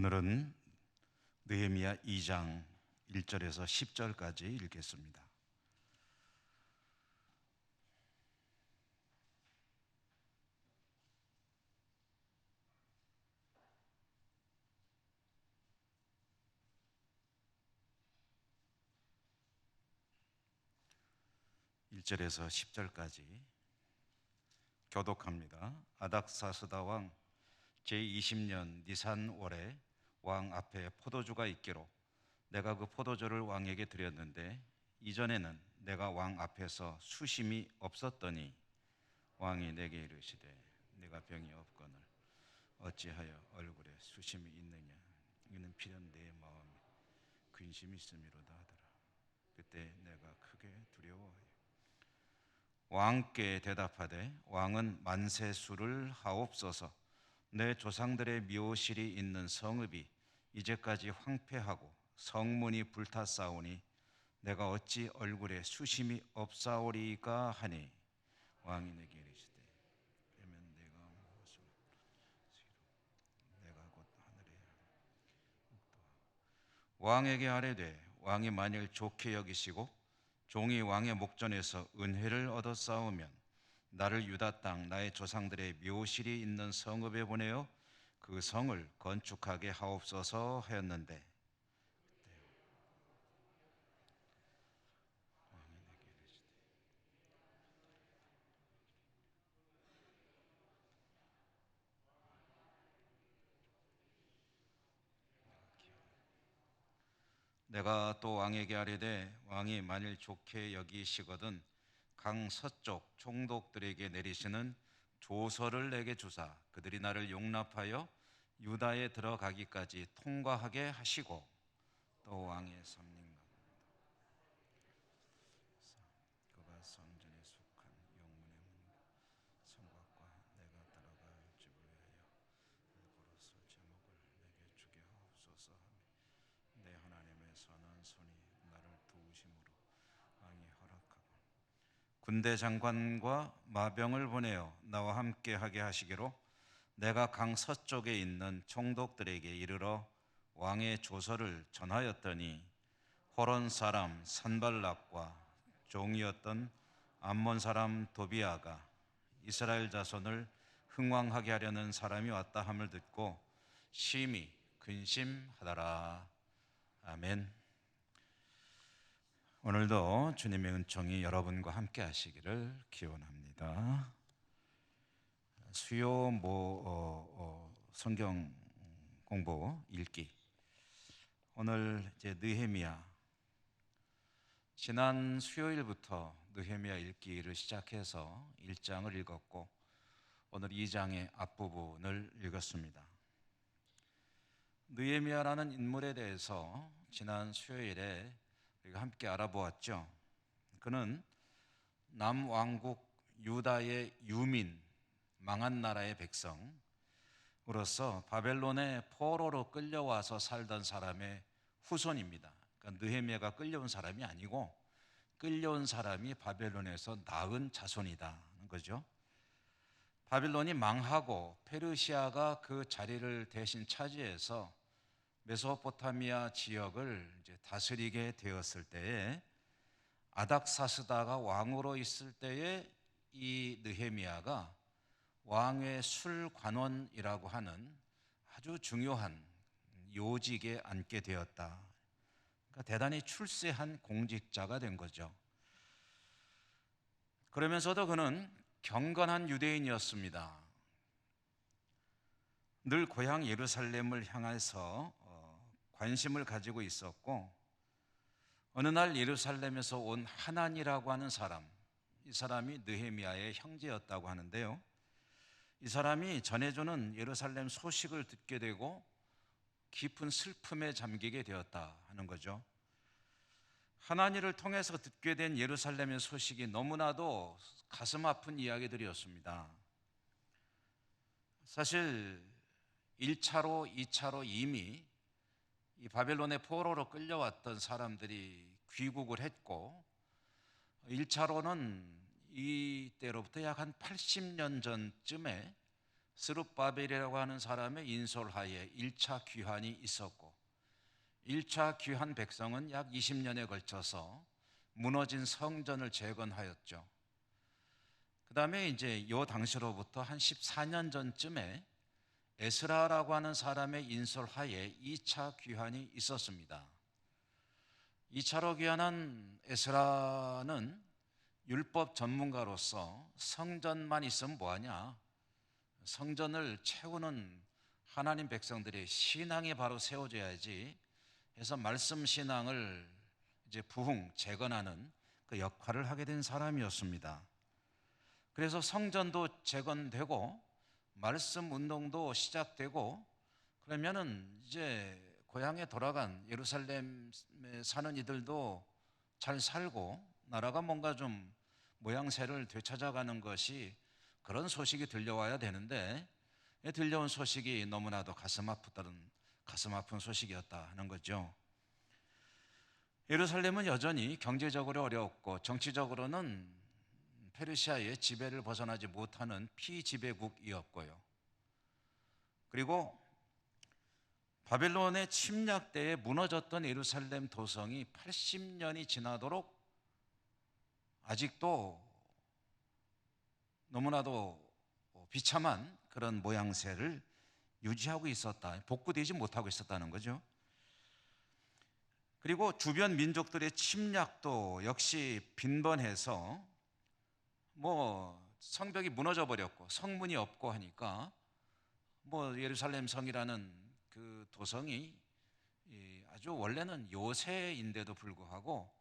오늘은 느헤미야 2장 1절에서 10절까지 읽겠습니다. (1절에서 10절까지) 교독합니다. 아닥사스다 왕 제20년 니산월에 왕 앞에 포도주가 있기로 내가 그 포도주를 왕에게 드렸는데 이전에는 내가 왕 앞에서 수심이 없었더니 왕이 내게 이르시되 내가 병이 없거늘 어찌하여 얼굴에 수심이 있느냐. 이는 필연 내 마음에 근심이 있음이로다 하더라. 그때 내가 크게 두려워하여 왕께 대답하되 왕은 만세수를 하옵소서. 내 조상들의 묘실이 있는 성읍이 이제까지 황폐하고 성문이 불탔사오니 내가 어찌 얼굴에 수심이 없사오리까 하니 왕이 내게 이르시되 그러면 내가 무엇을 내가 곧 하늘에 왕에게 아뢰되 왕이 만일 좋게 여기시고 종이 왕의 목전에서 은혜를 얻어 싸우면 나를 유다 땅 나의 조상들의 묘실이 있는 성읍에 보내어 그 성을 건축하게 하옵소서 하였는데 내가 또 왕에게 아뢰되 왕이 만일 좋게 여기시거든 강 서쪽 총독들에게 내리시는 조서를 내게 주사 그들이 나를 용납하여 유다에 들어가기까지 통과하게 하시고 또 왕의 삼림과 그가 성전에 속한 영문의 문과 성곽과 내가 들어갈지 위하여 일부러서 제목을 내게 주게 하옵소서 하며 내 하나님의 선한 손이 나를 도우심으로 왕이 허락하고 군대 장관과 마병을 보내어 나와 함께 하게 하시기로 내가 강 서쪽에 있는 총독들에게 이르러 왕의 조서를 전하였더니 호론 사람 산발락과 종이었던 암몬 사람 도비아가 이스라엘 자손을 흥왕하게 하려는 사람이 왔다 함을 듣고 심히 근심하더라. 아멘. 오늘도 주님의 은총이 여러분과 함께 하시기를 기원합니다. 수요 성경 공부 읽기. 오늘 이제 느헤미야, 지난 수요일부터 느헤미야 읽기를 시작해서 1장을 읽었고 오늘 2장의 앞부분을 읽었습니다. 느헤미야라는 인물에 대해서 지난 수요일에 우리가 함께 알아보았죠. 그는 남왕국 유다의 유민, 망한 나라의 백성으로서 바벨론의 포로로 끌려와서 살던 사람의 후손입니다. 그러니까 느헤미야가 끌려온 사람이 아니고 끌려온 사람이 바벨론에서 낳은 자손이다는 거죠. 바벨론이 망하고 페르시아가 그 자리를 대신 차지해서 메소포타미아 지역을 이제 다스리게 되었을 때에 아닥사스다가 왕으로 있을 때에 이 느헤미야가 왕의 술관원이라고 하는 아주 중요한 요직에 앉게 되었다. 그러니까 대단히 출세한 공직자가 된 거죠. 그러면서도 그는 경건한 유대인이었습니다. 늘 고향 예루살렘을 향해서 관심을 가지고 있었고 어느 날 예루살렘에서 온 하난이라고 하는 사람, 이 사람이 느헤미야의 형제였다고 하는데요. 이 사람이 전해주는 예루살렘 소식을 듣게 되고 깊은 슬픔에 잠기게 되었다 하는 거죠. 하나니를 통해서 듣게 된 예루살렘의 소식이 너무나도 가슴 아픈 이야기들이었습니다. 사실 1차로, 2차로 이미 이 바벨론의 포로로 끌려왔던 사람들이 귀국을 했고 1차로는 이때로부터 약 한 80년 전쯤에 스룹바벨이라고 하는 사람의 인솔하에 1차 귀환이 있었고, 1차 귀환 백성은 약 20년에 걸쳐서 무너진 성전을 재건하였죠. 그 다음에 이제 요 당시로부터 한 14년 전쯤에 에스라라고 하는 사람의 인솔하에 2차 귀환이 있었습니다. 2차로 귀환한 에스라는 율법 전문가로서 성전만 있으면 뭐하냐, 성전을 채우는 하나님 백성들의 신앙이 바로 세워져야지 해서 말씀 신앙을 이제 부흥 재건하는 그 역할을 하게 된 사람이었습니다. 그래서 성전도 재건되고 말씀 운동도 시작되고, 그러면은 이제 고향에 돌아간 예루살렘에 사는 이들도 잘 살고 나라가 뭔가 좀 모양새를 되찾아가는 것이, 그런 소식이 들려와야 되는데 들려온 소식이 너무나도 가슴 아픈 소식이었다 하는 거죠. 예루살렘은 여전히 경제적으로 어려웠고 정치적으로는 페르시아의 지배를 벗어나지 못하는 피지배국이었고요. 그리고 바벨론의 침략 때에 무너졌던 예루살렘 도성이 80년이 지나도록 아직도 너무나도 비참한 그런 모양새를 유지하고 있었다, 복구되지 못하고 있었다는 거죠. 그리고 주변 민족들의 침략도 역시 빈번해서 성벽이 무너져 버렸고 성문이 없고 하니까 예루살렘 성이라는 그 도성이 아주 원래는 요새인데도 불구하고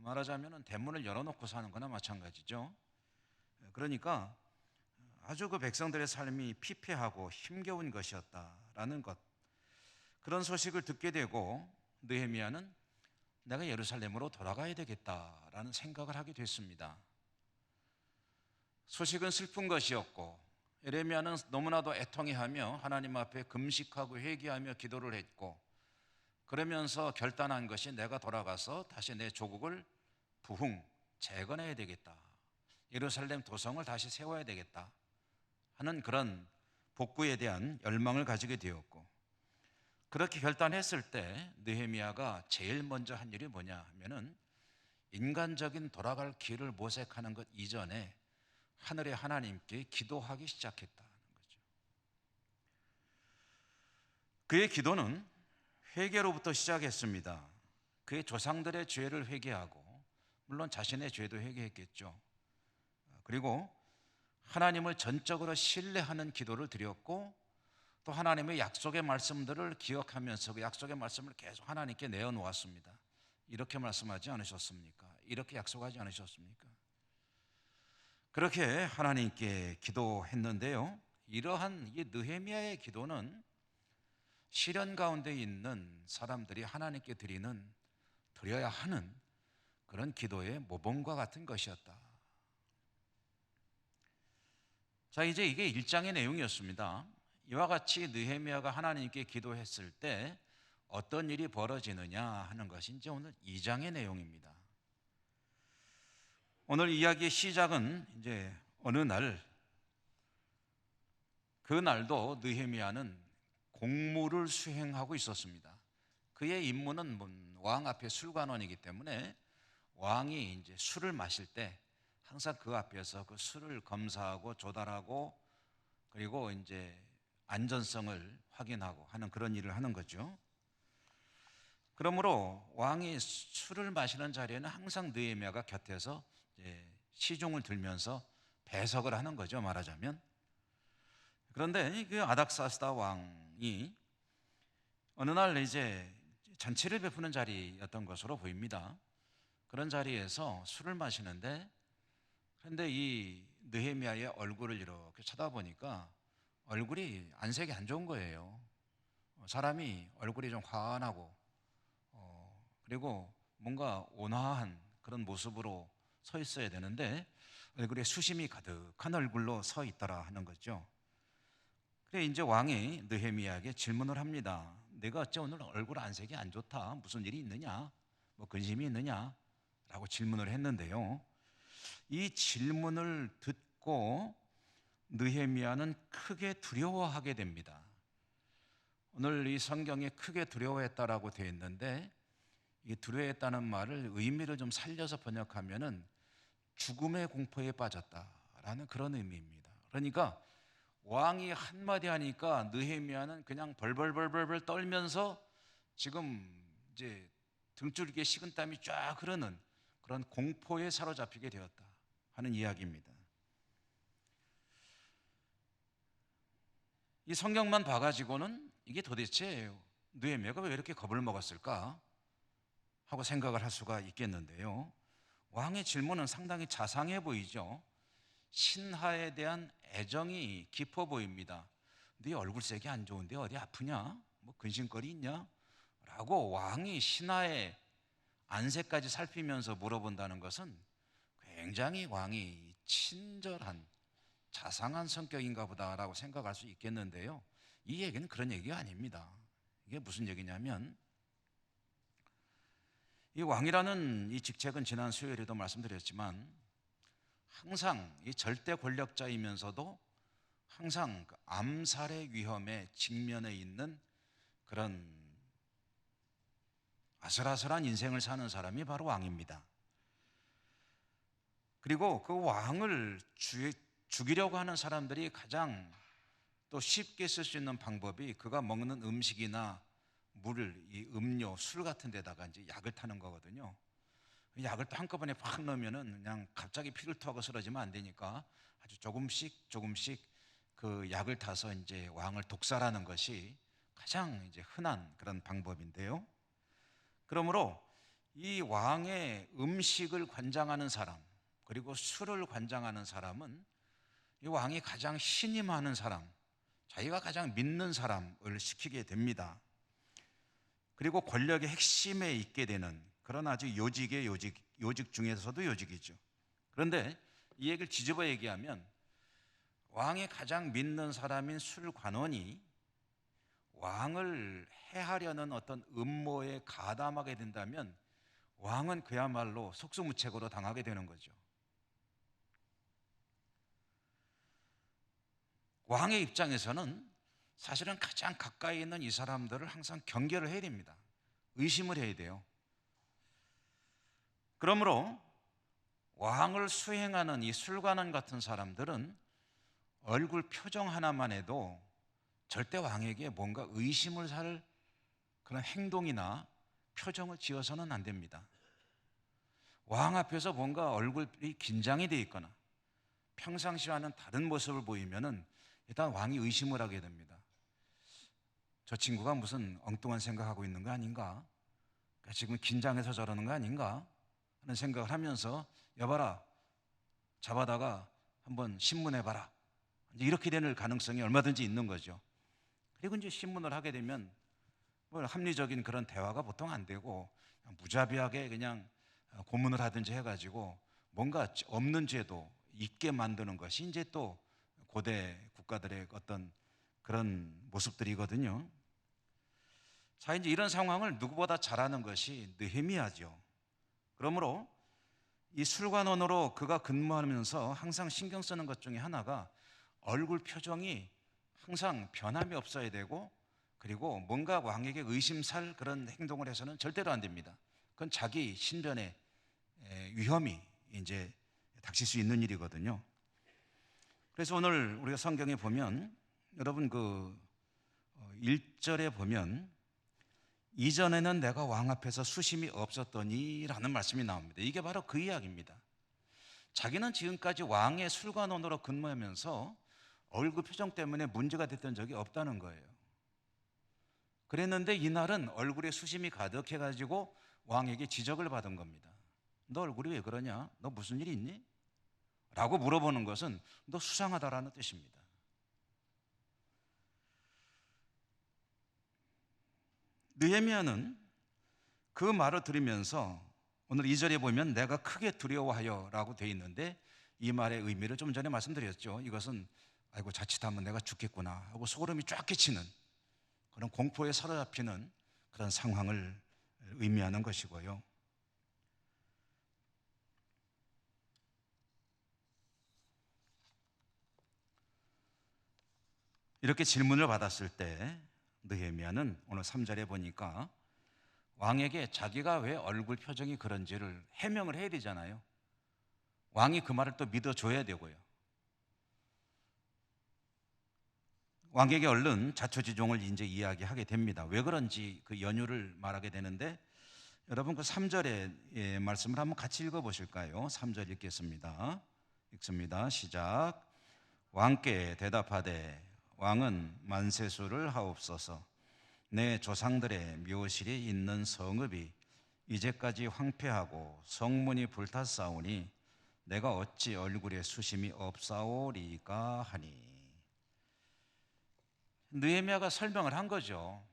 말하자면 대문을 열어놓고 사는 거나 마찬가지죠. 그러니까 아주 그 백성들의 삶이 피폐하고 힘겨운 것이었다라는 것, 그런 소식을 듣게 되고 느헤미야는 내가 예루살렘으로 돌아가야 되겠다라는 생각을 하게 됐습니다. 소식은 슬픈 것이었고 예레미야는 너무나도 애통해하며 하나님 앞에 금식하고 회개하며 기도를 했고, 그러면서 결단한 것이 내가 돌아가서 다시 내 조국을 부흥 재건해야 되겠다, 예루살렘 도성을 다시 세워야 되겠다 하는 그런 복구에 대한 열망을 가지게 되었고, 그렇게 결단했을 때 느헤미야가 제일 먼저 한 일이 뭐냐 하면은 인간적인 돌아갈 길을 모색하는 것 이전에 하늘의 하나님께 기도하기 시작했다는 거죠. 그의 기도는 회개로부터 시작했습니다. 그의 조상들의 죄를 회개하고, 물론 자신의 죄도 회개했겠죠. 그리고 하나님을 전적으로 신뢰하는 기도를 드렸고, 또 하나님의 약속의 말씀들을 기억하면서 그 약속의 말씀을 계속 하나님께 내어놓았습니다. 이렇게 말씀하지 않으셨습니까? 이렇게 약속하지 않으셨습니까? 그렇게 하나님께 기도했는데요, 이러한 이 느헤미야의 기도는 시련 가운데 있는 사람들이 하나님께 드려야 하는 그런 기도의 모범과 같은 것이었다. 자, 이제 이게 1장의 내용이었습니다. 이와 같이 느헤미야가 하나님께 기도했을 때 어떤 일이 벌어지느냐 하는 것이 이제 오늘 2장의 내용입니다. 오늘 이야기의 시작은 이제 어느 날, 그 날도 느헤미야는 공무를 수행하고 있었습니다. 그의 임무는 왕 앞에 술관원이기 때문에 왕이 이제 술을 마실 때 항상 그 앞에서 그 술을 검사하고 조달하고, 그리고 이제 안전성을 확인하고 하는 그런 일을 하는 거죠. 그러므로 왕이 술을 마시는 자리에는 항상 느헤미야가 곁에서 시중을 들면서 배석을 하는 거죠, 말하자면. 그런데 그 아닥사스다 왕이 어느 날 이제 잔치를 베푸는 자리였던 것으로 보입니다. 그런 자리에서 술을 마시는데, 그런데 이 느헤미야의 얼굴을 이렇게 쳐다보니까 얼굴이 안색이 안 좋은 거예요. 사람이 얼굴이 좀 환하고 그리고 뭔가 온화한 그런 모습으로 서 있어야 되는데 얼굴에 수심이 가득한 얼굴로 서 있더라 하는 거죠. 그래 이제 왕이 느헤미야에게 질문을 합니다. 내가 어째 오늘 얼굴 안색이 안 좋다, 무슨 일이 있느냐, 근심이 있느냐 라고 질문을 했는데요, 이 질문을 듣고 느헤미야는 크게 두려워하게 됩니다. 오늘 이 성경에 크게 두려워했다라고 되어 있는데, 이 두려워했다는 말을 의미를 좀 살려서 번역하면은 죽음의 공포에 빠졌다라는 그런 의미입니다. 그러니까 왕이 한마디 하니까 느헤미야는 그냥 벌벌벌벌 떨면서 지금 이제 등줄기에 식은땀이 쫙 흐르는 그런 공포에 사로잡히게 되었다 하는 이야기입니다. 이 성경만 봐가지고는 이게 도대체 느헤미야가 왜 이렇게 겁을 먹었을까 하고 생각을 할 수가 있겠는데요. 왕의 질문은 상당히 자상해 보이죠. 신하에 대한 애정이 깊어 보입니다. 네 얼굴색이 안 좋은데 어디 아프냐? 뭐 근심거리 있냐? 라고 왕이 신하의 안색까지 살피면서 물어본다는 것은 굉장히 왕이 친절한 자상한 성격인가 보다라고 생각할 수 있겠는데요. 이 얘기는 그런 얘기가 아닙니다. 이게 무슨 얘기냐면, 이 왕이라는 이 직책은 지난 수요일에도 말씀드렸지만 항상 이 절대 권력자이면서도 항상 그 암살의 위험에 직면해 있는 그런 아슬아슬한 인생을 사는 사람이 바로 왕입니다. 그리고 그 왕을 죽이려고 하는 사람들이 가장 또 쉽게 쓸 수 있는 방법이 그가 먹는 음식이나 물, 이 음료, 술 같은 데다가 이제 약을 타는 거거든요. 약을 또 한꺼번에 팍 넣으면은 그냥 갑자기 피를 토하고 쓰러지면 안 되니까 아주 조금씩 조금씩 그 약을 타서 이제 왕을 독살하는 것이 가장 이제 흔한 그런 방법인데요. 그러므로 이 왕의 음식을 관장하는 사람, 그리고 술을 관장하는 사람은 이 왕이 가장 신임하는 사람, 자기가 가장 믿는 사람을 시키게 됩니다. 그리고 권력의 핵심에 있게 되는 그런 아주 요직의 요직 중에서도 요직이죠. 그런데 이 얘기를 뒤집어 얘기하면 왕이 가장 믿는 사람인 술관원이 왕을 해하려는 어떤 음모에 가담하게 된다면 왕은 그야말로 속수무책으로 당하게 되는 거죠. 왕의 입장에서는 사실은 가장 가까이 있는 이 사람들을 항상 경계를 해야 됩니다. 의심을 해야 돼요. 그러므로 왕을 수행하는 이 술관원 같은 사람들은 얼굴 표정 하나만 해도 절대 왕에게 뭔가 의심을 살 그런 행동이나 표정을 지어서는 안 됩니다. 왕 앞에서 뭔가 얼굴이 긴장이 돼 있거나 평상시와는 다른 모습을 보이면은 일단 왕이 의심을 하게 됩니다. 저 친구가 무슨 엉뚱한 생각하고 있는 거 아닌가? 지금 긴장해서 저러는 거 아닌가? 하는 생각을 하면서 여봐라, 잡아다가 한번 신문해봐라. 이렇게 되는 가능성이 얼마든지 있는 거죠. 그리고 이제 신문을 하게 되면 뭐 합리적인 그런 대화가 보통 안 되고 무자비하게 그냥 고문을 하든지 해가지고 뭔가 없는 죄도 있게 만드는 것이 이제 또 고대 국가들의 어떤 그런 모습들이거든요. 자, 이제 이런 상황을 누구보다 잘 아는 것이 느헤미야죠. 그러므로 이 술관원으로 그가 근무하면서 항상 신경 쓰는 것 중에 하나가 얼굴 표정이 항상 변함이 없어야 되고, 그리고 뭔가 왕에게 의심살 그런 행동을 해서는 절대로 안 됩니다. 그건 자기 신변에 위험이 이제 닥칠 수 있는 일이거든요. 그래서 오늘 우리가 성경에 보면 여러분 그 1절에 보면 이전에는 내가 왕 앞에서 수심이 없었더니 라는 말씀이 나옵니다. 이게 바로 그 이야기입니다. 자기는 지금까지 왕의 술관원으로 근무하면서 얼굴 표정 때문에 문제가 됐던 적이 없다는 거예요. 그랬는데 이날은 얼굴에 수심이 가득해가지고 왕에게 지적을 받은 겁니다. 너 얼굴이 왜 그러냐? 너 무슨 일 있니? 라고 물어보는 것은 너 수상하다라는 뜻입니다. 느헤미야는 그 말을 들으면서 오늘 2절에 보면 내가 크게 두려워하여 라고 되어 있는데 이 말의 의미를 좀 전에 말씀드렸죠. 이것은 아이고 자칫하면 내가 죽겠구나 하고 소름이 쫙 끼치는 그런 공포에 사로잡히는 그런 상황을 의미하는 것이고요. 이렇게 질문을 받았을 때 느헤미야는 오늘 3절에 보니까 왕에게 자기가 왜 얼굴 표정이 그런지를 해명을 해야 되잖아요. 왕이 그 말을 또 믿어줘야 되고요. 왕에게 얼른 자초지종을 이제 이야기하게 됩니다. 왜 그런지 그 연유를 말하게 되는데, 여러분 그 3절의 말씀을 한번 같이 읽어보실까요? 3절 읽겠습니다. 읽습니다. 시작. 왕께 대답하되 왕은 만세수를 하옵소서. 내 조상들의 묘실이 있는 성읍이 이제까지 황폐하고 성문이 불탔사오니 내가 어찌 얼굴에 수심이 없사오리까 하니. 느헤미야가 설명을 한 거죠.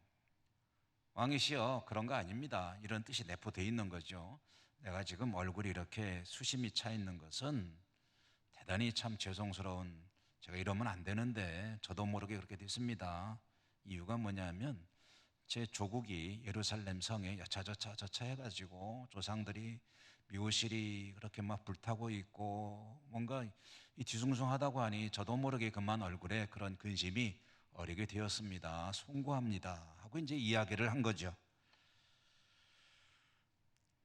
왕이시여, 그런 거 아닙니다. 이런 뜻이 내포되어 있는 거죠. 내가 지금 얼굴이 이렇게 수심이 차 있는 것은 대단히 참 죄송스러운, 제가 이러면 안 되는데 저도 모르게 그렇게 됐습니다. 이유가 뭐냐면 제 조국이 예루살렘 성에 여차저차 해가지고 조상들이 묘실이 그렇게 막 불타고 있고 뭔가 이 뒤숭숭하다고 하니 저도 모르게 그만 얼굴에 그런 근심이 어리게 되었습니다. 송구합니다 하고 이제 이야기를 한 거죠.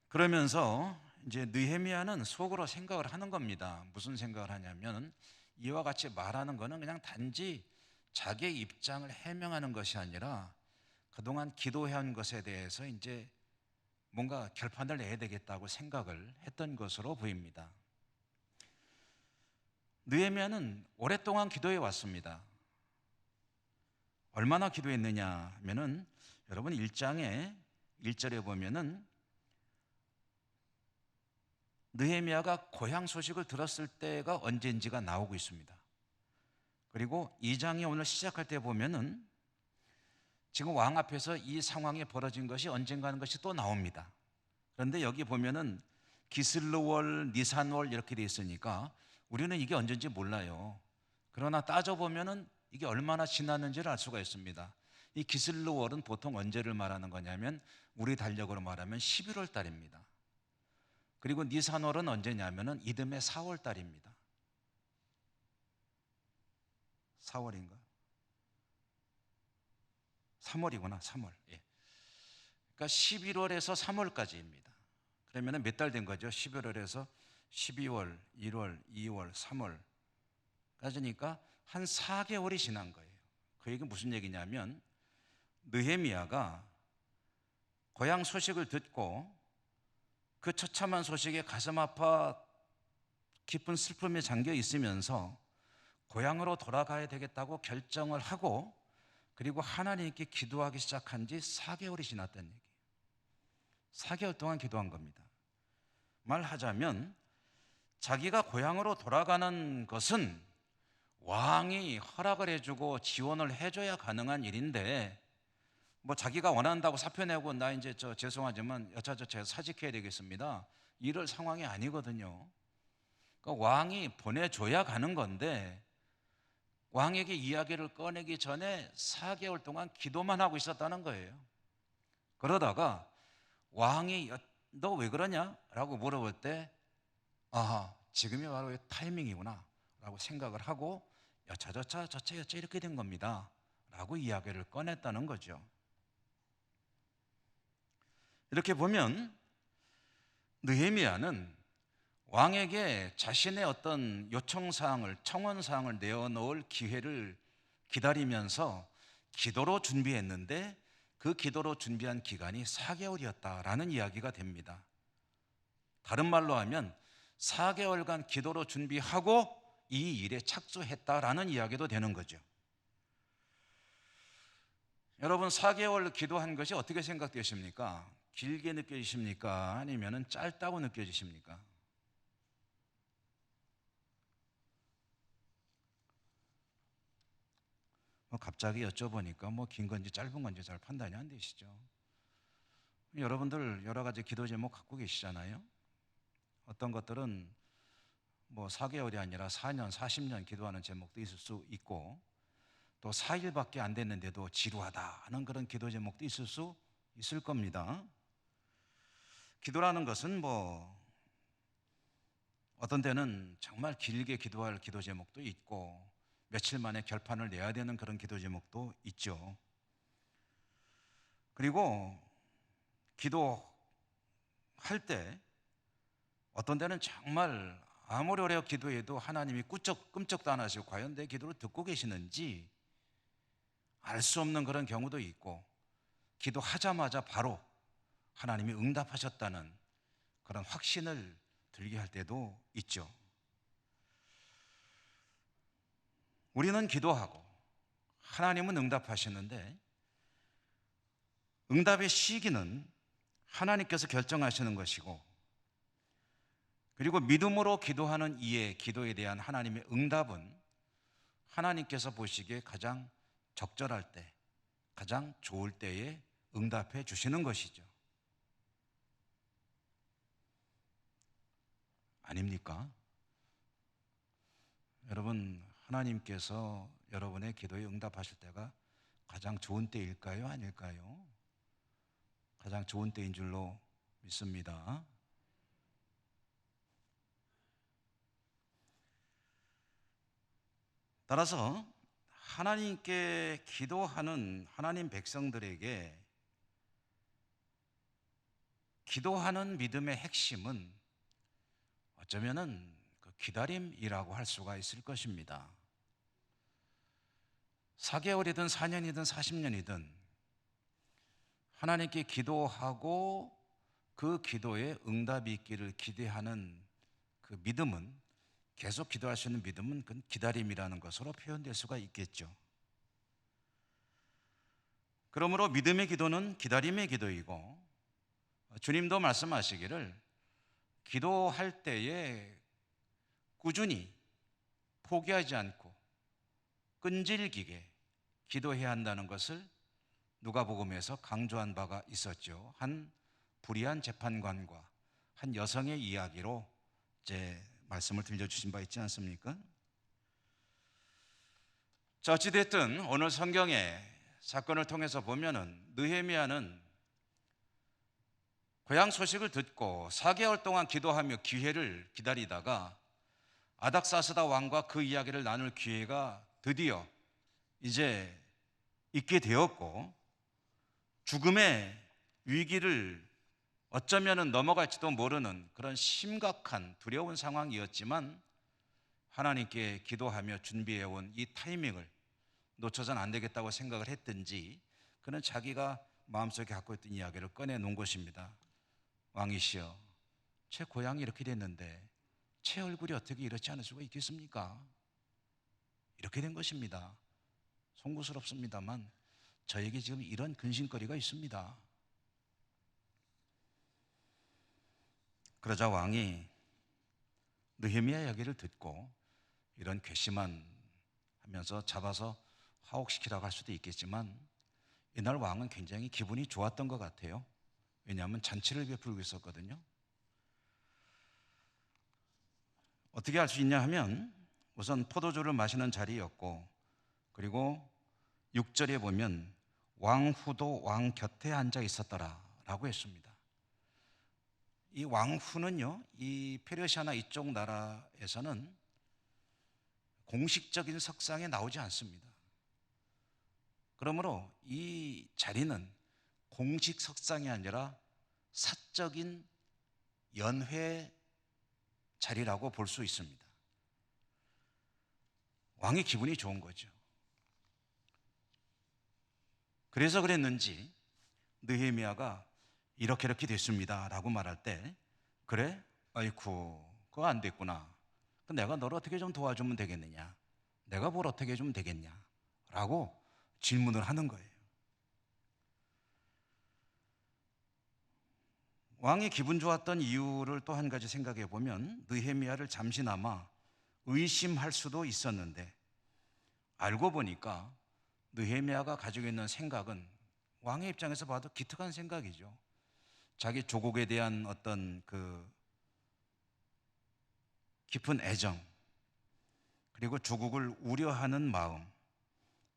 그러면서 이제 느헤미야는 속으로 생각을 하는 겁니다. 무슨 생각을 하냐면 이와 같이 말하는 거는 그냥 단지 자기의 입장을 해명하는 것이 아니라 그동안 기도해온 것에 대해서 이제 뭔가 결판을 내야 되겠다고 생각을 했던 것으로 보입니다. 느헤미야는 오랫동안 기도해 왔습니다. 얼마나 기도했느냐 하면은 여러분 1장에 1절에 보면은 느헤미야가 고향 소식을 들었을 때가 언제인지가 나오고 있습니다. 그리고 2장이 오늘 시작할 때 보면은 지금 왕 앞에서 이 상황이 벌어진 것이 언젠가 하는 것이 또 나옵니다. 그런데 여기 보면은 기슬르월, 니산월 이렇게 돼 있으니까 우리는 이게 언제인지 몰라요. 그러나 따져보면은 이게 얼마나 지났는지를 알 수가 있습니다. 이 기슬르월은 보통 언제를 말하는 거냐면 우리 달력으로 말하면 11월 달입니다. 그리고 니산월은 언제냐면은 이듬해 4월 달입니다. 4월인가? 3월이구나, 3월. 예. 그러니까 11월에서 3월까지입니다. 그러면 몇 달 된 거죠? 11월에서 12월, 1월, 2월, 3월까지니까 한 4개월이 지난 거예요. 그 얘기는 무슨 얘기냐면 느헤미야가 고향 소식을 듣고 그 처참한 소식에 가슴 아파 깊은 슬픔에 잠겨 있으면서 고향으로 돌아가야 되겠다고 결정을 하고 그리고 하나님께 기도하기 시작한 지 4개월이 지났다는 얘기예요. 4개월 동안 기도한 겁니다. 말하자면 자기가 고향으로 돌아가는 것은 왕이 허락을 해주고 지원을 해줘야 가능한 일인데 뭐 자기가 원한다고 사표 내고 나 이제 죄송하지만 여차저차 사직해야 되겠습니다, 이럴 상황이 아니거든요. 그러니까 왕이 보내줘야 가는 건데 왕에게 이야기를 꺼내기 전에 4개월 동안 기도만 하고 있었다는 거예요. 그러다가 왕이 너 왜 그러냐? 라고 물어볼 때 아하, 지금이 바로 타이밍이구나 라고 생각을 하고 여차저차 이렇게 된 겁니다 라고 이야기를 꺼냈다는 거죠. 이렇게 보면 느헤미야는 왕에게 자신의 어떤 요청사항을, 청원사항을 내어놓을 기회를 기다리면서 기도로 준비했는데 그 기도로 준비한 기간이 4개월이었다라는 이야기가 됩니다. 다른 말로 하면 4개월간 기도로 준비하고 이 일에 착수했다라는 이야기도 되는 거죠. 여러분 4개월 기도한 것이 어떻게 생각되십니까? 길게 느껴지십니까? 아니면 짧다고 느껴지십니까? 갑자기 여쭤보니까 긴 건지 짧은 건지 잘 판단이 안 되시죠? 여러분들 여러 가지 기도 제목 갖고 계시잖아요. 어떤 것들은 4개월이 아니라 4년, 40년 기도하는 제목도 있을 수 있고 또 4일밖에 안 됐는데도 지루하다 하는 그런 기도 제목도 있을 수 있을 겁니다. 기도라는 것은 어떤 때는 정말 길게 기도할 기도 제목도 있고 며칠 만에 결판을 내야 되는 그런 기도 제목도 있죠. 그리고 기도할 때 어떤 때는 정말 아무리 오래 기도해도 하나님이 끔찍도 안 하시고 과연 내 기도를 듣고 계시는지 알 수 없는 그런 경우도 있고, 기도하자마자 바로 하나님이 응답하셨다는 그런 확신을 들게 할 때도 있죠. 우리는 기도하고 하나님은 응답하시는데, 응답의 시기는 하나님께서 결정하시는 것이고, 그리고 믿음으로 기도하는 이의 기도에 대한 하나님의 응답은 하나님께서 보시기에 가장 적절할 때, 가장 좋을 때에 응답해 주시는 것이죠. 아닙니까? 여러분, 하나님께서 여러분의 기도에 응답하실 때가 가장 좋은 때일까요? 아닐까요? 가장 좋은 때인 줄로 믿습니다. 따라서 하나님께 기도하는 하나님 백성들에게 기도하는 믿음의 핵심은 어쩌면은 그 기다림이라고 할 수가 있을 것입니다. 4개월이든 4년이든 40년이든 하나님께 기도하고 그 기도에 응답이 있기를 기대하는 그 믿음은, 계속 기도할 수 있는 믿음은 그 기다림이라는 것으로 표현될 수가 있겠죠. 그러므로 믿음의 기도는 기다림의 기도이고, 주님도 말씀하시기를 기도할 때에 꾸준히 포기하지 않고 끈질기게 기도해야 한다는 것을 누가복음에서 강조한 바가 있었죠. 한 불의한 재판관과 한 여성의 이야기로 이제 말씀을 들려주신 바 있지 않습니까? 자, 어찌됐든 오늘 성경의 사건을 통해서 보면은 느헤미야는 고향 소식을 듣고 4개월 동안 기도하며 기회를 기다리다가 아닥사스다 왕과 그 이야기를 나눌 기회가 드디어 이제 있게 되었고, 죽음의 위기를 어쩌면 넘어갈지도 모르는 그런 심각한 두려운 상황이었지만, 하나님께 기도하며 준비해온 이 타이밍을 놓쳐서는 안 되겠다고 생각을 했든지 그는 자기가 마음속에 갖고 있던 이야기를 꺼내놓은 것입니다. 왕이시여, 제 고향이 이렇게 됐는데 제 얼굴이 어떻게 이렇지 않을 수가 있겠습니까? 이렇게 된 것입니다. 송구스럽습니다만 저에게 지금 이런 근심거리가 있습니다. 그러자 왕이 느헤미야 이야기를 듣고 이런 괘씸한 하면서 잡아서 화옥시키라고 할 수도 있겠지만, 이날 왕은 굉장히 기분이 좋았던 것 같아요. 왜냐하면 잔치를 베풀고 있었거든요. 어떻게 알 수 있냐 하면, 우선 포도주를 마시는 자리였고, 그리고 6절에 보면 왕후도 왕 곁에 앉아 있었더라 라고 했습니다. 이 왕후는요, 이 페르시아나 이쪽 나라에서는 공식적인 석상에 나오지 않습니다. 그러므로 이 자리는 공식 석상이 아니라 사적인 연회 자리라고 볼 수 있습니다. 왕이 기분이 좋은 거죠. 그래서 그랬는지 느헤미야가 이렇게 됐습니다 라고 말할 때, 그래? 아이쿠, 그거 안 됐구나. 내가 너를 어떻게 좀 도와주면 되겠느냐? 내가 뭘 어떻게 해주면 되겠냐? 라고 질문을 하는 거예요. 왕이 기분 좋았던 이유를 또 한 가지 생각해 보면, 느헤미야를 잠시나마 의심할 수도 있었는데, 알고 보니까 느헤미야가 가지고 있는 생각은 왕의 입장에서 봐도 기특한 생각이죠. 자기 조국에 대한 어떤 그 깊은 애정, 그리고 조국을 우려하는 마음,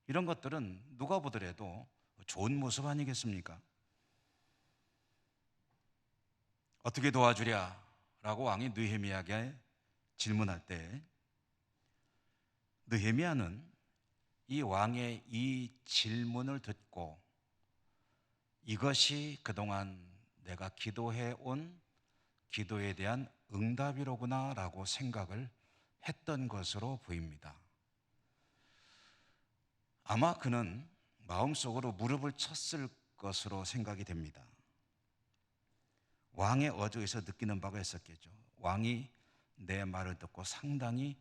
이런 것들은 누가 보더라도 좋은 모습 아니겠습니까? 어떻게 도와주랴? 라고 왕이 느헤미야에게 질문할 때, 느헤미야는 이 왕의 이 질문을 듣고 이것이 그동안 내가 기도해 온 기도에 대한 응답이로구나 라고 생각을 했던 것으로 보입니다. 아마 그는 마음속으로 무릎을 쳤을 것으로 생각이 됩니다. 왕의 어조에서 느끼는 바가 있었겠죠. 왕이 내 말을 듣고 상당히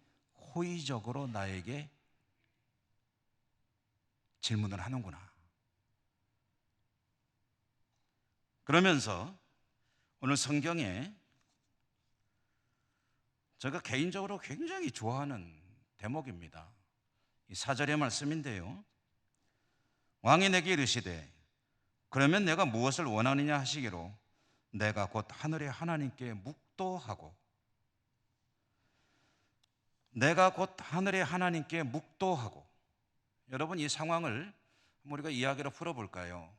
호의적으로 나에게 질문을 하는구나. 그러면서 오늘 성경에 제가 개인적으로 굉장히 좋아하는 대목입니다. 이 4절의 말씀인데요. 왕이 내게 이르시되 그러면 내가 무엇을 원하느냐 하시기로 내가 곧 하늘의 하나님께 묵도하고 내가 곧 하늘의 하나님께 묵도하고. 여러분, 이 상황을 우리가 이야기로 풀어볼까요?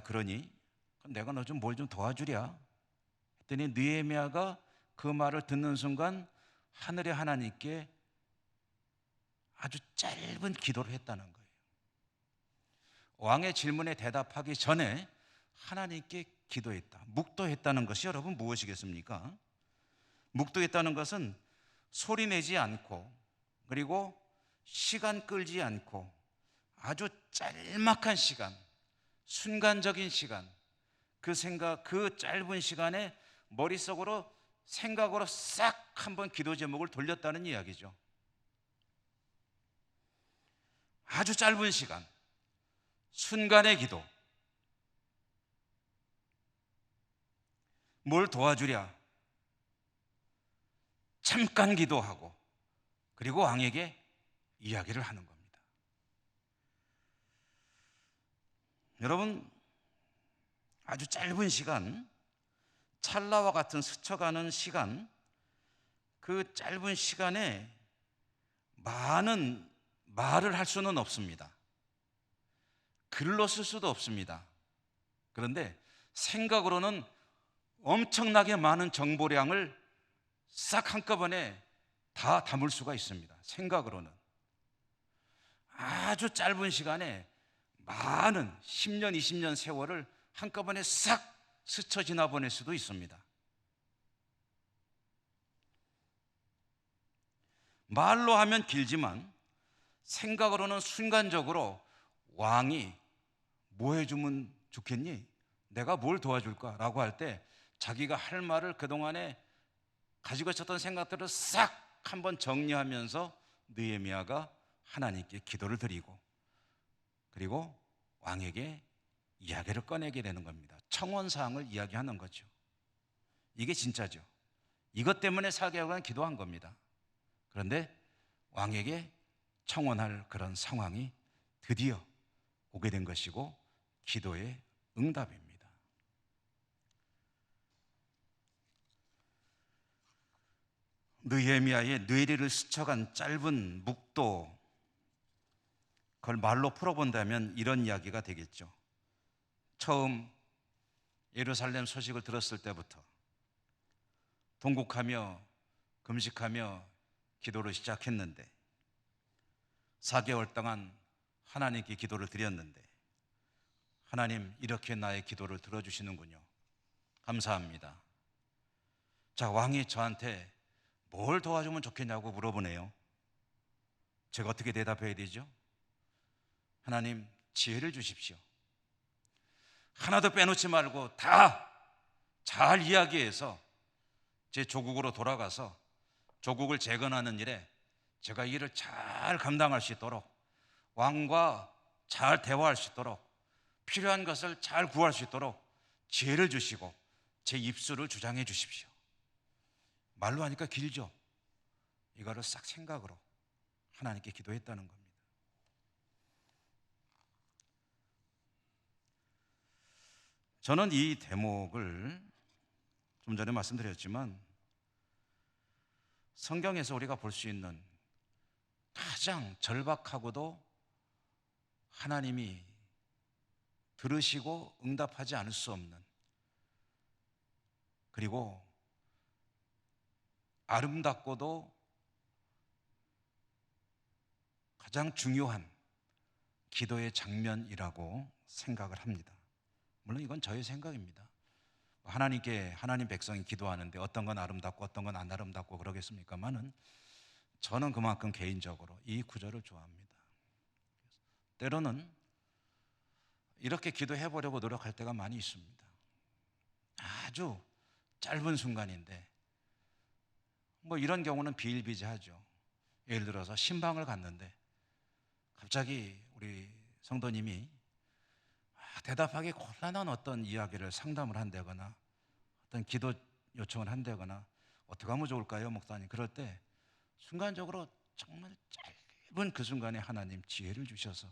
그러니 내가 너 좀 뭘 좀 도와주랴 했더니 느헤미야가 그 말을 듣는 순간 하늘의 하나님께 아주 짧은 기도를 했다는 거예요. 왕의 질문에 대답하기 전에 하나님께 기도했다, 묵도했다는 것이 여러분 무엇이겠습니까? 묵도했다는 것은 소리 내지 않고 그리고 시간 끌지 않고 아주 짤막한 시간, 순간적인 시간, 그 짧은 시간에 머릿속으로 생각으로 싹 한번 기도 제목을 돌렸다는 이야기죠. 아주 짧은 시간, 순간의 기도. 뭘 도와주랴? 잠깐 기도하고 그리고 왕에게 이야기를 하는 겁니다. 여러분, 아주 짧은 시간, 찰나와 같은 스쳐가는 시간, 그 짧은 시간에 많은 말을 할 수는 없습니다. 글로 쓸 수도 없습니다. 그런데 생각으로는 엄청나게 많은 정보량을 싹 한꺼번에 다 담을 수가 있습니다. 생각으로는 아주 짧은 시간에 많은 10년, 20년 세월을 한꺼번에 싹 스쳐 지나 보낼 수도 있습니다. 말로 하면 길지만 생각으로는 순간적으로 왕이 뭐 해주면 좋겠니? 내가 뭘 도와줄까? 라고 할 때 자기가 할 말을 그동안에 가지고 있었던 생각들을 싹 한번 정리하면서 느헤미야가 하나님께 기도를 드리고 그리고 왕에게 이야기를 꺼내게 되는 겁니다. 청원사항을 이야기하는 거죠. 이게 진짜죠. 이것 때문에 4개월간 기도한 겁니다. 그런데 왕에게 청원할 그런 상황이 드디어 오게 된 것이고 기도의 응답입니다. 느헤미야의 뇌리를 스쳐간 짧은 묵도, 그걸 말로 풀어본다면 이런 이야기가 되겠죠. 처음 예루살렘 소식을 들었을 때부터 통곡하며 금식하며 기도를 시작했는데 4개월 동안 하나님께 기도를 드렸는데 하나님, 이렇게 나의 기도를 들어주시는군요. 감사합니다. 자, 왕이 저한테 뭘 도와주면 좋겠냐고 물어보네요. 제가 어떻게 대답해야 되죠? 하나님, 지혜를 주십시오. 하나도 빼놓지 말고 다 잘 이야기해서 제 조국으로 돌아가서 조국을 재건하는 일에 제가 일을 잘 감당할 수 있도록, 왕과 잘 대화할 수 있도록, 필요한 것을 잘 구할 수 있도록 지혜를 주시고 제 입술을 주장해 주십시오. 말로 하니까 길죠. 이거를 싹 생각으로 하나님께 기도했다는 겁니다. 저는 이 대목을 좀 전에 말씀드렸지만 성경에서 우리가 볼 수 있는 가장 절박하고도 하나님이 들으시고 응답하지 않을 수 없는, 그리고 아름답고도 가장 중요한 기도의 장면이라고 생각을 합니다. 물론 이건 저의 생각입니다. 하나님 백성이 기도하는데 어떤 건 아름답고 어떤 건 안 아름답고 그러겠습니까만은 저는 그만큼 개인적으로 이 구절을 좋아합니다. 때로는 이렇게 기도해 보려고 노력할 때가 많이 있습니다. 아주 짧은 순간인데 뭐 이런 경우는 비일비재하죠. 예를 들어서 신방을 갔는데 갑자기 우리 성도님이 대답하기 곤란한 어떤 이야기를 상담을 한다거나 어떤 기도 요청을 한다거나 어떻게 하면 좋을까요, 목사님? 그럴 때 순간적으로 정말 짧은 그 순간에 하나님 지혜를 주셔서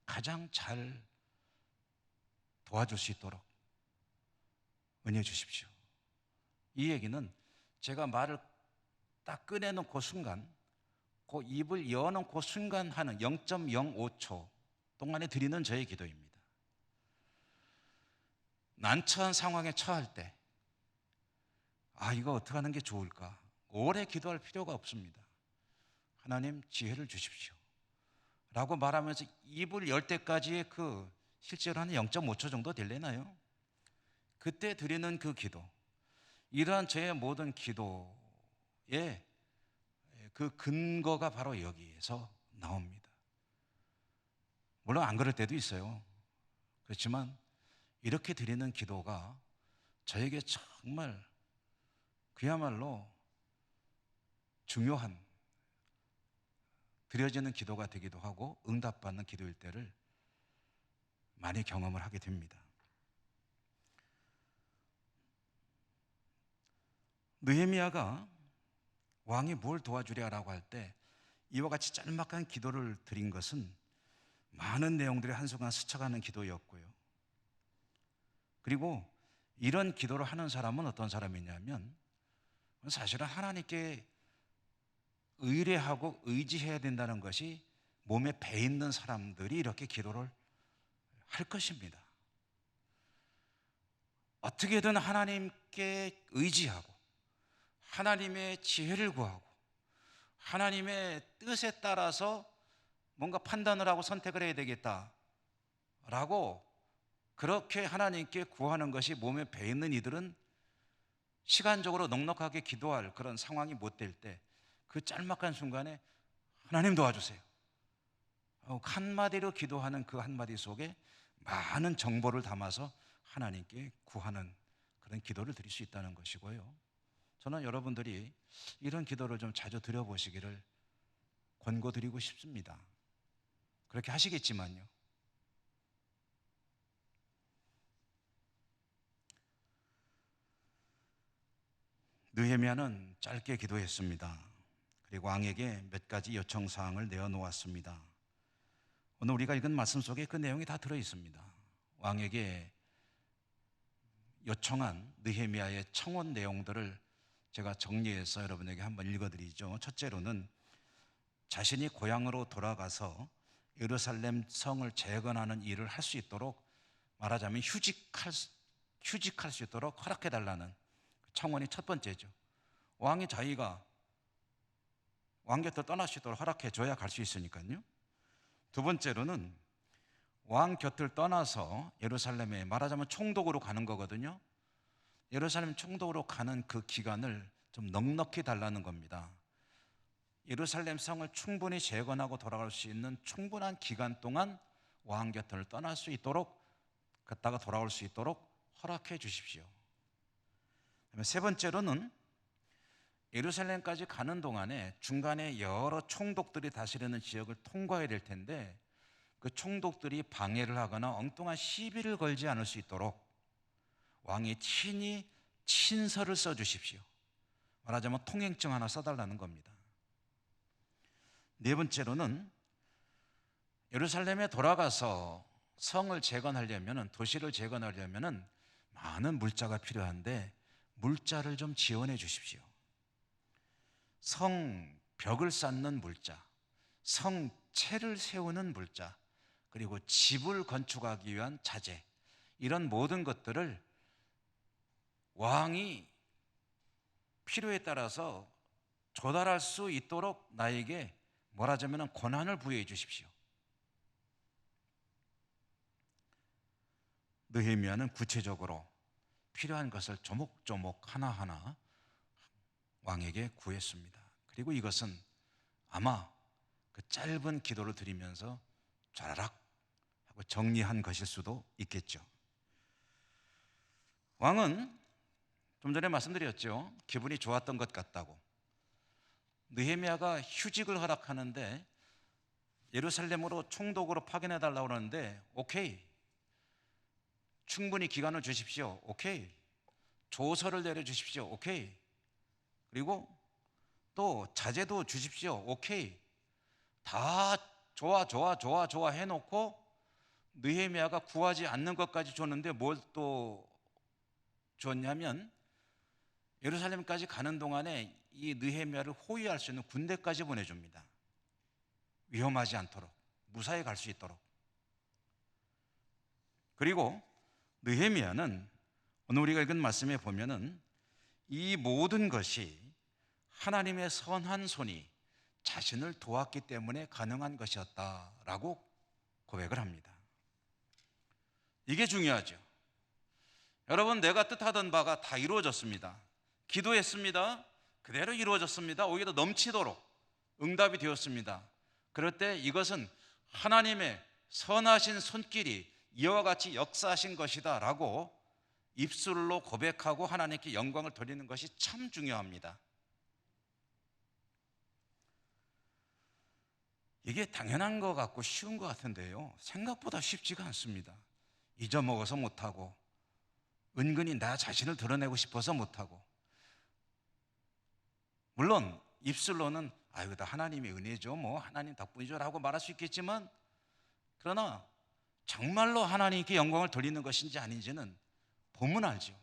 가장 잘 도와줄 수 있도록 은혜 주십시오. 이 얘기는 제가 말을 딱 꺼내놓고 순간, 그 입을 여놓고 순간 하는 0.05초 동안에 드리는 저의 기도입니다. 난처한 상황에 처할 때, 이거 어떻게 하는 게 좋을까? 오래 기도할 필요가 없습니다. 하나님 지혜를 주십시오 라고 말하면서 입을 열 때까지의 실제로 한 0.5초 정도 되려나요? 그때 드리는 그 기도, 이러한 저의 모든 기도의 그 근거가 바로 여기에서 나옵니다. 물론 안 그럴 때도 있어요. 그렇지만 이렇게 드리는 기도가 저에게 정말 그야말로 중요한 드려지는 기도가 되기도 하고 응답받는 기도일 때를 많이 경험을 하게 됩니다. 느헤미야가 왕이 뭘 도와주랴라고 할 때 이와 같이 짤막한 기도를 드린 것은 많은 내용들이 한순간 스쳐가는 기도였고요. 그리고 이런 기도를 하는 사람은 어떤 사람이냐면 사실은 하나님께 의뢰하고 의지해야 된다는 것이 몸에 배 있는 사람들이 이렇게 기도를 할 것입니다. 어떻게든 하나님께 의지하고 하나님의 지혜를 구하고 하나님의 뜻에 따라서 뭔가 판단을 하고 선택을 해야 되겠다라고 그렇게 하나님께 구하는 것이 몸에 배 있는 이들은 시간적으로 넉넉하게 기도할 그런 상황이 못 될 때 그 짤막한 순간에 하나님 도와주세요. 한마디로 기도하는 그 한마디 속에 많은 정보를 담아서 하나님께 구하는 그런 기도를 드릴 수 있다는 것이고요. 저는 여러분들이 이런 기도를 좀 자주 드려보시기를 권고드리고 싶습니다. 그렇게 하시겠지만요. 느헤미야는 짧게 기도했습니다. 그리고 왕에게 몇 가지 요청사항을 내어놓았습니다. 오늘 우리가 읽은 말씀 속에 그 내용이 다 들어있습니다. 왕에게 요청한 느헤미야의 청원 내용들을 제가 정리해서 여러분에게 한번 읽어드리죠. 첫째로는 자신이 고향으로 돌아가서 예루살렘 성을 재건하는 일을 할 수 있도록 말하자면 휴직할 수 있도록 허락해달라는 청원이 첫 번째죠. 왕이 자기가 왕 곁을 떠날 수 있도록 허락해줘야 갈 수 있으니까요. 두 번째로는 왕 곁을 떠나서 예루살렘에 말하자면 총독으로 가는 거거든요. 예루살렘 총독으로 가는 그 기간을 좀 넉넉히 달라는 겁니다. 예루살렘 성을 충분히 재건하고 돌아갈 수 있는 충분한 기간 동안 왕 곁을 떠날 수 있도록 갔다가 돌아올 수 있도록 허락해 주십시오. 세 번째로는 예루살렘까지 가는 동안에 중간에 여러 총독들이 다스리는 지역을 통과해야 될 텐데 그 총독들이 방해를 하거나 엉뚱한 시비를 걸지 않을 수 있도록 왕이 친히 친서를 써주십시오. 말하자면 통행증 하나 써달라는 겁니다. 네 번째로는 예루살렘에 돌아가서 성을 재건하려면, 도시를 재건하려면 많은 물자가 필요한데 물자를 좀 지원해 주십시오. 성벽을 쌓는 물자, 성체를 세우는 물자, 그리고 집을 건축하기 위한 자재, 이런 모든 것들을 왕이 필요에 따라서 조달할 수 있도록 나에게 말하자면 고난을 부여해 주십시오. 느헤미야는 구체적으로 필요한 것을 조목조목 하나하나 왕에게 구했습니다. 그리고 이것은 아마 그 짧은 기도를 드리면서 쫘라락 하고 정리한 것일 수도 있겠죠. 왕은 좀 전에 말씀드렸죠. 기분이 좋았던 것 같다고. 느헤미야가 휴직을 허락하는데 예루살렘으로 총독으로 파견해 달라고 그러는데 오케이. 충분히 기간을 주십시오. 오케이. 조서를 내려주십시오. 오케이. 그리고 또 자제도 주십시오. 오케이. 다 좋아 해놓고 느헤미야가 구하지 않는 것까지 줬는데 뭘 또 줬냐면 예루살렘까지 가는 동안에 이 느헤미야를 호위할 수 있는 군대까지 보내줍니다. 위험하지 않도록, 무사히 갈 수 있도록. 그리고 느헤미야는 오늘 우리가 읽은 말씀에 보면은 이 모든 것이 하나님의 선한 손이 자신을 도왔기 때문에 가능한 것이었다라고 고백을 합니다. 이게 중요하죠. 여러분, 내가 뜻하던 바가 다 이루어졌습니다. 기도했습니다. 그대로 이루어졌습니다. 오히려 넘치도록 응답이 되었습니다. 그럴 때 이것은 하나님의 선하신 손길이 이와 같이 역사하신 것이다 라고 입술로 고백하고 하나님께 영광을 돌리는 것이 참 중요합니다. 이게 당연한 것 같고 쉬운 것 같은데요, 생각보다 쉽지가 않습니다. 잊어먹어서 못하고, 은근히 나 자신을 드러내고 싶어서 못하고, 물론 입술로는 아유 다 하나님의 은혜죠, 뭐 하나님 덕분이죠 라고 말할 수 있겠지만, 그러나 정말로 하나님께 영광을 돌리는 것인지 아닌지는 보면 알죠.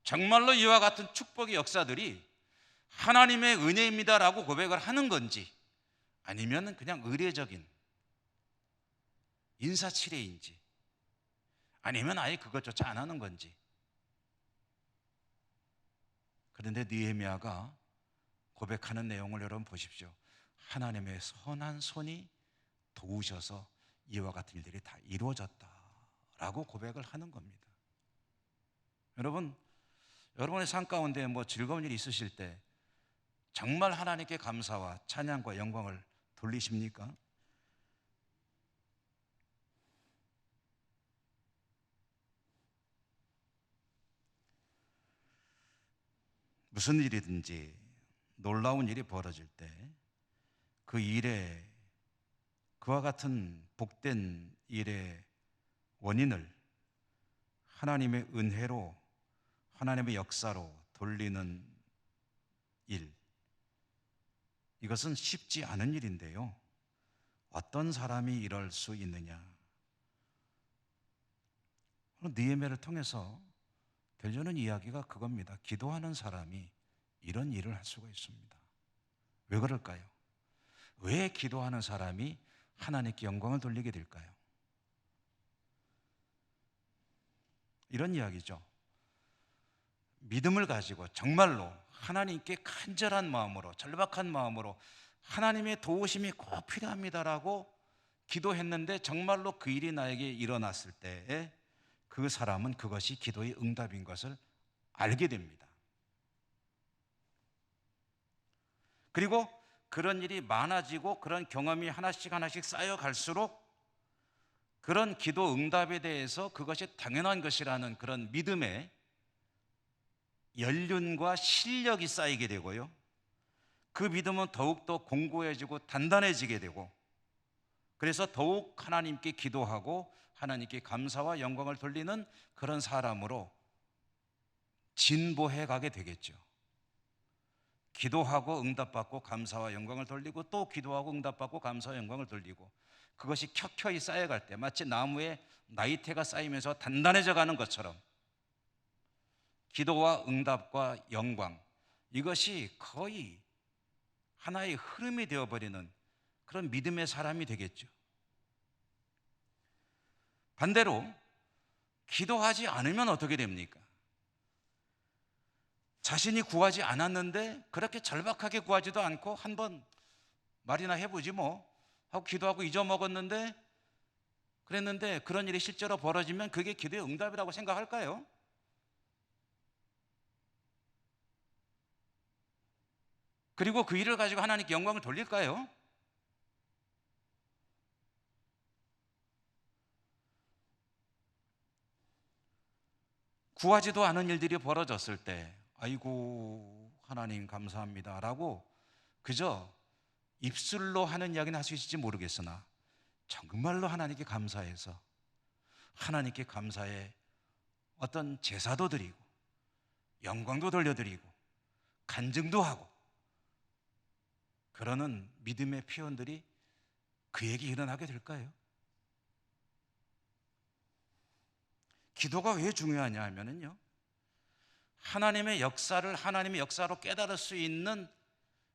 정말로 이와 같은 축복의 역사들이 하나님의 은혜입니다라고 고백을 하는 건지, 아니면 그냥 의례적인 인사치레인지, 아니면 아예 그것조차 안 하는 건지. 그런데 느헤미야가 고백하는 내용을 여러분 보십시오. 하나님의 선한 손이 도우셔서 이와 같은 일들이 다 이루어졌다라고 고백을 하는 겁니다. 여러분, 여러분의 삶 가운데 뭐 즐거운 일이 있으실 때 정말 하나님께 감사와 찬양과 영광을 돌리십니까? 무슨 일이든지 놀라운 일이 벌어질 때 그 일에, 그와 같은 복된 일의 원인을 하나님의 은혜로, 하나님의 역사로 돌리는 일, 이것은 쉽지 않은 일인데요, 어떤 사람이 이럴 수 있느냐? 느헤미야를 통해서 들려는 이야기가 그겁니다. 기도하는 사람이 이런 일을 할 수가 있습니다. 왜 그럴까요? 왜 기도하는 사람이 하나님께 영광을 돌리게 될까요? 이런 이야기죠. 믿음을 가지고 정말로 하나님께 간절한 마음으로, 절박한 마음으로 하나님의 도우심이 꼭 필요합니다라고 기도했는데 정말로 그 일이 나에게 일어났을 때에 그 사람은 그것이 기도의 응답인 것을 알게 됩니다. 그리고 그런 일이 많아지고 그런 경험이 하나씩 하나씩 쌓여갈수록 그런 기도 응답에 대해서 그것이 당연한 것이라는 그런 믿음의 연륜과 실력이 쌓이게 되고요, 그 믿음은 더욱더 공고해지고 단단해지게 되고, 그래서 더욱 하나님께 기도하고 하나님께 감사와 영광을 돌리는 그런 사람으로 진보해 가게 되겠죠. 기도하고 응답받고 감사와 영광을 돌리고, 또 기도하고 응답받고 감사와 영광을 돌리고, 그것이 켜켜이 쌓여갈 때 마치 나무에 나이테가 쌓이면서 단단해져 가는 것처럼 기도와 응답과 영광, 이것이 거의 하나의 흐름이 되어버리는 그런 믿음의 사람이 되겠죠. 반대로 기도하지 않으면 어떻게 됩니까? 자신이 구하지 않았는데 그렇게 절박하게 구하지도 않고 한번 말이나 해보지 뭐 하고 기도하고 잊어먹었는데 그랬는데 그런 일이 실제로 벌어지면 그게 기도의 응답이라고 생각할까요? 그리고 그 일을 가지고 하나님께 영광을 돌릴까요? 구하지도 않은 일들이 벌어졌을 때 아이고 하나님 감사합니다 라고 그저 입술로 하는 이야기는 할 수 있을지 모르겠으나 정말로 하나님께 감사해서 하나님께 감사해 어떤 제사도 드리고 영광도 돌려드리고 간증도 하고 그러는 믿음의 표현들이 그에게 일어나게 될까요? 기도가 왜 중요하냐 하면은요, 하나님의 역사를 하나님의 역사로 깨달을 수 있는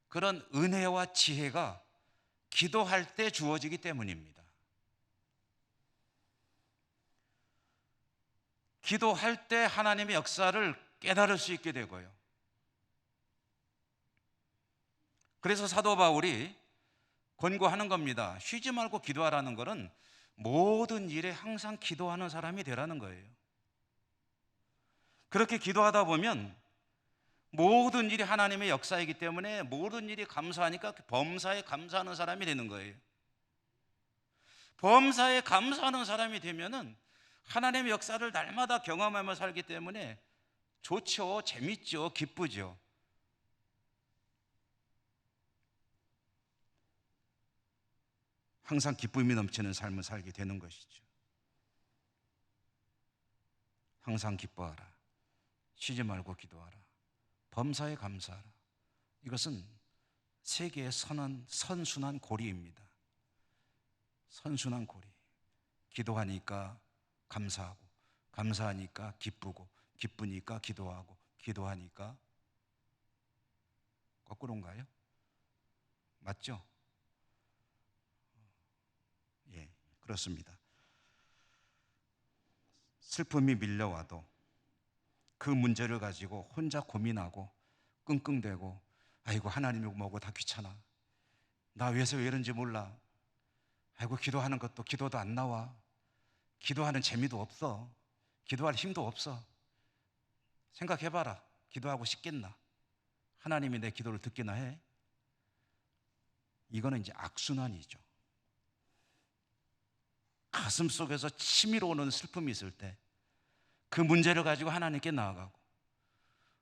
그런 은혜와 지혜가 기도할 때 주어지기 때문입니다. 기도할 때 하나님의 역사를 깨달을 수 있게 되고요. 그래서 사도 바울이 권고하는 겁니다. 쉬지 말고 기도하라는 것은 모든 일에 항상 기도하는 사람이 되라는 거예요. 그렇게 기도하다 보면 모든 일이 하나님의 역사이기 때문에 모든 일이 감사하니까 범사에 감사하는 사람이 되는 거예요. 범사에 감사하는 사람이 되면은 하나님의 역사를 날마다 경험하며 살기 때문에 좋죠, 재밌죠, 기쁘죠. 항상 기쁨이 넘치는 삶을 살게 되는 것이죠. 항상 기뻐하라. 쉬지 말고 기도하라. 범사에 감사하라. 이것은 세계의 선순환 고리입니다. 선순환 고리. 기도하니까 감사하고, 감사하니까 기쁘고, 기쁘니까 기도하고, 기도하니까 거꾸로인가요? 맞죠? 예, 그렇습니다. 슬픔이 밀려와도 그 문제를 가지고 혼자 고민하고 끙끙대고 아이고 하나님이 뭐고 다 귀찮아. 나 왜서 왜 이런지 몰라. 아이고 기도하는 것도 기도도 안 나와. 기도하는 재미도 없어. 기도할 힘도 없어. 생각해봐라. 기도하고 싶겠나? 하나님이 내 기도를 듣기나 해? 이거는 이제 악순환이죠. 가슴 속에서 치밀어 오는 슬픔이 있을 때 그 문제를 가지고 하나님께 나아가고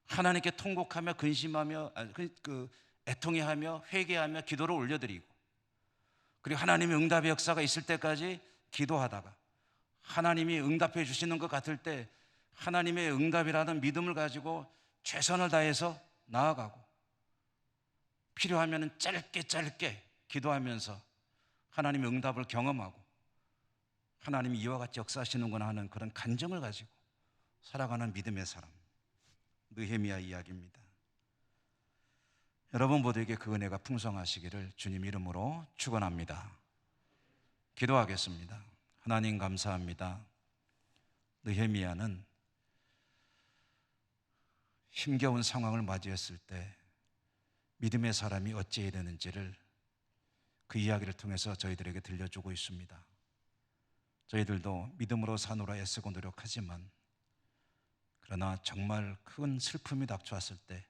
하나님께 통곡하며 근심하며 애통해하며 회개하며 기도를 올려드리고 그리고 하나님의 응답의 역사가 있을 때까지 기도하다가 하나님이 응답해 주시는 것 같을 때 하나님의 응답이라는 믿음을 가지고 최선을 다해서 나아가고 필요하면 짧게 기도하면서 하나님의 응답을 경험하고 하나님이 이와 같이 역사하시는구나 하는 그런 간증을 가지고 살아가는 믿음의 사람, 느헤미야 이야기입니다. 여러분 모두에게 그 은혜가 풍성하시기를 주님 이름으로 축원합니다. 기도하겠습니다. 하나님 감사합니다. 느헤미야는 힘겨운 상황을 맞이했을 때 믿음의 사람이 어찌해야 되는지를 그 이야기를 통해서 저희들에게 들려주고 있습니다. 저희들도 믿음으로 사노라 애쓰고 노력하지만 그러나 정말 큰 슬픔이 닥쳐왔을 때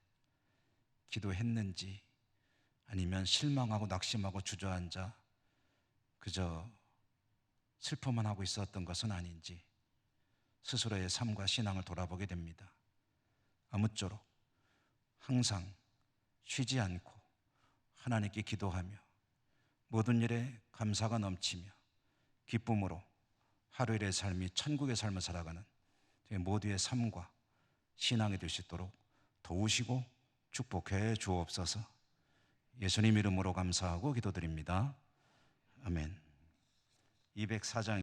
기도했는지 아니면 실망하고 낙심하고 주저앉아 그저 슬퍼만 하고 있었던 것은 아닌지 스스로의 삶과 신앙을 돌아보게 됩니다. 아무쪼록 항상 쉬지 않고 하나님께 기도하며 모든 일에 감사가 넘치며 기쁨으로 하루일의 삶이 천국의 삶을 살아가는 저희 모두의 삶과 신앙이 될 수 있도록 도우시고 축복해 주옵소서. 예수님 이름으로 감사하고 기도드립니다. 아멘. 204장